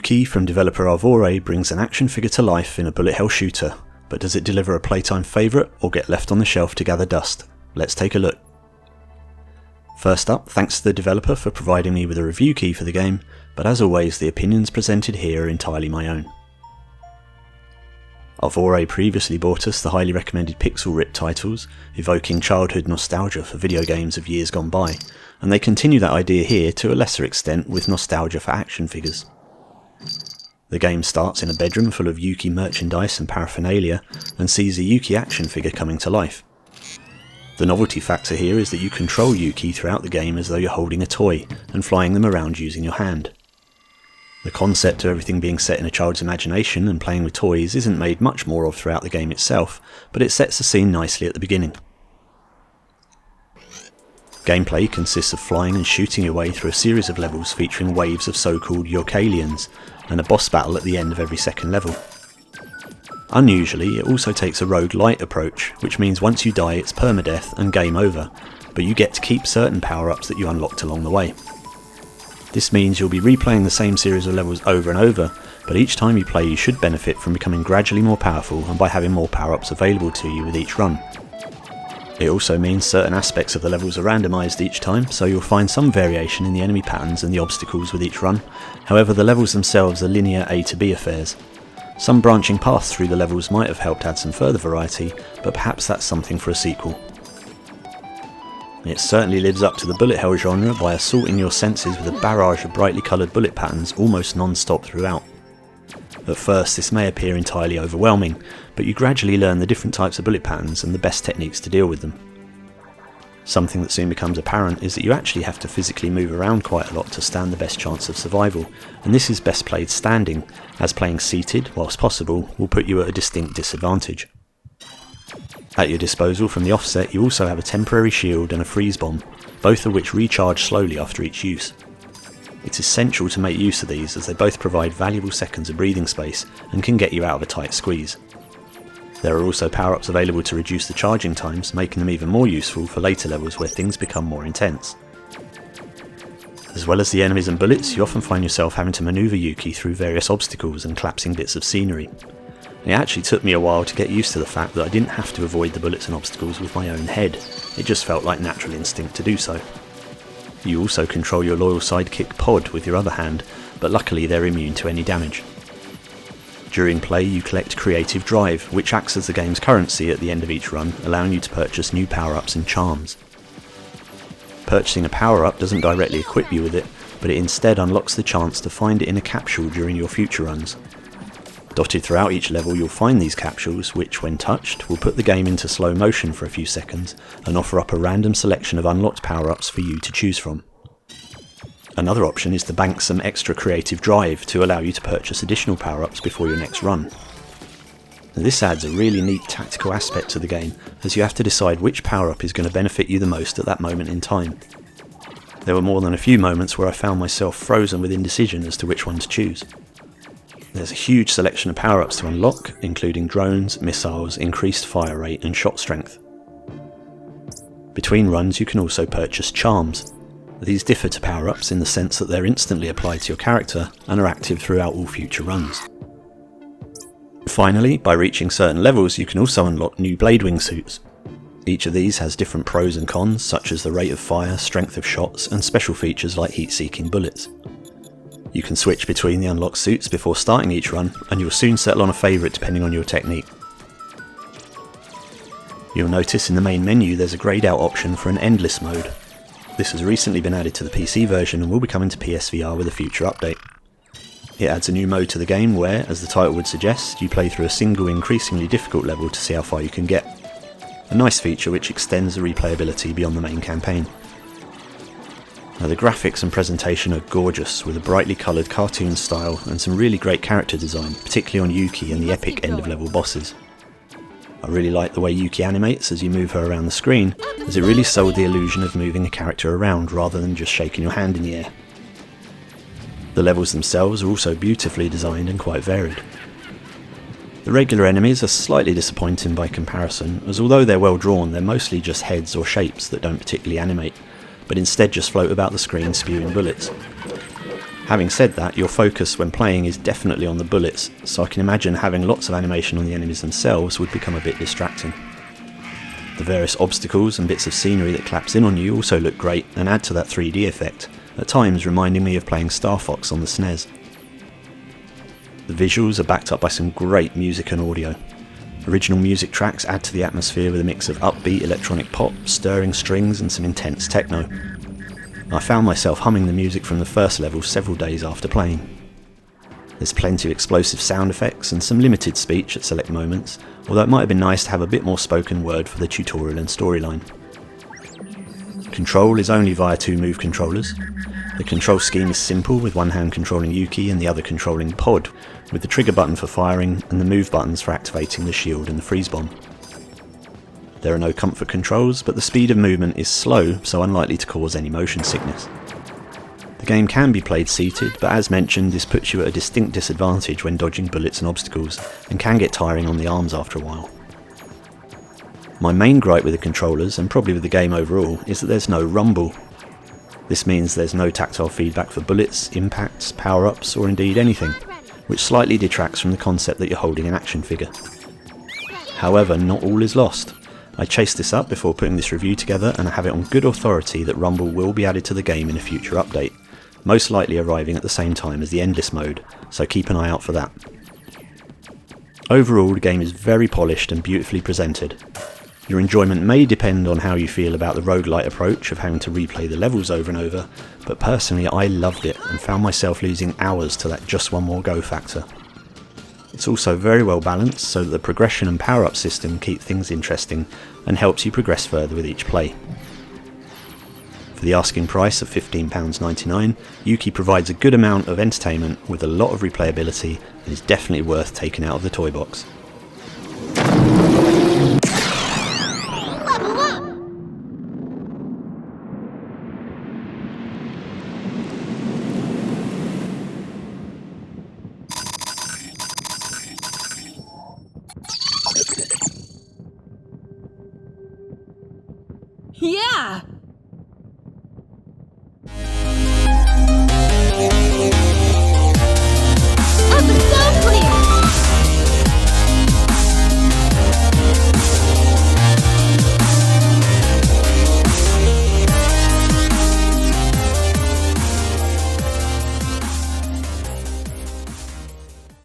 Yuki from developer Arvore brings an action figure to life in a bullet hell shooter, but does it deliver a playtime favourite or get left on the shelf to gather dust? Let's take a look. First up, thanks to the developer for providing me with a review key for the game, but as always the opinions presented here are entirely my own. Arvore previously brought us the highly recommended Pixel Rip titles, evoking childhood nostalgia for video games of years gone by, and they continue that idea here to a lesser extent with nostalgia for action figures. The game starts in a bedroom full of Yuki merchandise and paraphernalia, and sees a Yuki action figure coming to life. The novelty factor here is that you control Yuki throughout the game as though you're holding a toy, and flying them around using your hand. The concept of everything being set in a child's imagination and playing with toys isn't made much more of throughout the game itself, but it sets the scene nicely at the beginning. Gameplay consists of flying and shooting your way through a series of levels featuring waves of so-called Yuki-aliens, and a boss battle at the end of every second level. Unusually, it also takes a rogue-lite approach, which means once you die it's permadeath and game over, but you get to keep certain power-ups that you unlocked along the way. This means you'll be replaying the same series of levels over and over, but each time you play you should benefit from becoming gradually more powerful and by having more power-ups available to you with each run. It also means certain aspects of the levels are randomised each time, so you'll find some variation in the enemy patterns and the obstacles with each run. However, the levels themselves are linear A to B affairs. Some branching paths through the levels might have helped add some further variety, but perhaps that's something for a sequel. It certainly lives up to the bullet hell genre by assaulting your senses with a barrage of brightly coloured bullet patterns almost non-stop throughout. At first this may appear entirely overwhelming, but you gradually learn the different types of bullet patterns and the best techniques to deal with them. Something that soon becomes apparent is that you actually have to physically move around quite a lot to stand the best chance of survival, and this is best played standing, as playing seated, whilst possible, will put you at a distinct disadvantage. At your disposal from the offset you also have a temporary shield and a freeze bomb, both of which recharge slowly after each use. It's essential to make use of these as they both provide valuable seconds of breathing space and can get you out of a tight squeeze. There are also power-ups available to reduce the charging times, making them even more useful for later levels where things become more intense. As well as the enemies and bullets, you often find yourself having to manoeuvre Yuki through various obstacles and collapsing bits of scenery. It actually took me a while to get used to the fact that I didn't have to avoid the bullets and obstacles with my own head, it just felt like natural instinct to do so. You also control your loyal sidekick Pod with your other hand, but luckily they're immune to any damage. During play you collect Creative Drive, which acts as the game's currency at the end of each run, allowing you to purchase new power-ups and charms. Purchasing a power-up doesn't directly equip you with it, but it instead unlocks the chance to find it in a capsule during your future runs. Dotted throughout each level you'll find these capsules which, when touched, will put the game into slow motion for a few seconds and offer up a random selection of unlocked power-ups for you to choose from. Another option is to bank some extra creative drive to allow you to purchase additional power-ups before your next run. This adds a really neat tactical aspect to the game, as you have to decide which power-up is going to benefit you the most at that moment in time. There were more than a few moments where I found myself frozen with indecision as to which one to choose. There's a huge selection of power-ups to unlock, including drones, missiles, increased fire rate and shot strength. Between runs you can also purchase charms. These differ to power-ups in the sense that they're instantly applied to your character and are active throughout all future runs. Finally, by reaching certain levels you can also unlock new blade wingsuits. Each of these has different pros and cons, such as the rate of fire, strength of shots and special features like heat-seeking bullets. You can switch between the unlocked suits before starting each run, and you'll soon settle on a favourite depending on your technique. You'll notice in the main menu there's a greyed out option for an endless mode. This has recently been added to the PC version and will be coming to PSVR with a future update. It adds a new mode to the game where, as the title would suggest, you play through a single increasingly difficult level to see how far you can get. A nice feature which extends the replayability beyond the main campaign. Now, the graphics and presentation are gorgeous, with a brightly coloured cartoon style and some really great character design, particularly on Yuki and the epic end of level bosses. I really like the way Yuki animates as you move her around the screen, as it really sold the illusion of moving a character around rather than just shaking your hand in the air. The levels themselves are also beautifully designed and quite varied. The regular enemies are slightly disappointing by comparison, as although they're well drawn they're mostly just heads or shapes that don't particularly animate, but instead just float about the screen spewing bullets. Having said that, your focus when playing is definitely on the bullets, so I can imagine having lots of animation on the enemies themselves would become a bit distracting. The various obstacles and bits of scenery that collapse in on you also look great and add to that 3D effect, at times reminding me of playing Star Fox on the SNES. The visuals are backed up by some great music and audio. Original music tracks add to the atmosphere with a mix of upbeat electronic pop, stirring strings and some intense techno. I found myself humming the music from the first level several days after playing. There's plenty of explosive sound effects and some limited speech at select moments, although it might have been nice to have a bit more spoken word for the tutorial and storyline. Control is only via 2 move controllers. The control scheme is simple, with one hand controlling Yuki and the other controlling Pod, with the trigger button for firing and the move buttons for activating the shield and the freeze bomb. There are no comfort controls, but the speed of movement is slow, so unlikely to cause any motion sickness. The game can be played seated, but as mentioned, this puts you at a distinct disadvantage when dodging bullets and obstacles, and can get tiring on the arms after a while. My main gripe with the controllers, and probably with the game overall, is that there's no rumble. This means there's no tactile feedback for bullets, impacts, power-ups, or indeed anything, which slightly detracts from the concept that you're holding an action figure. However, not all is lost. I chased this up before putting this review together, and I have it on good authority that rumble will be added to the game in a future update, most likely arriving at the same time as the Endless mode, so keep an eye out for that. Overall, the game is very polished and beautifully presented. Your enjoyment may depend on how you feel about the rogue-lite approach of having to replay the levels over and over, but personally I loved it and found myself losing hours to that just one more go factor. It's also very well balanced, so that the progression and power-up system keep things interesting and helps you progress further with each play. For the asking price of £15.99, Yuki provides a good amount of entertainment with a lot of replayability and is definitely worth taking out of the toy box. Yeah!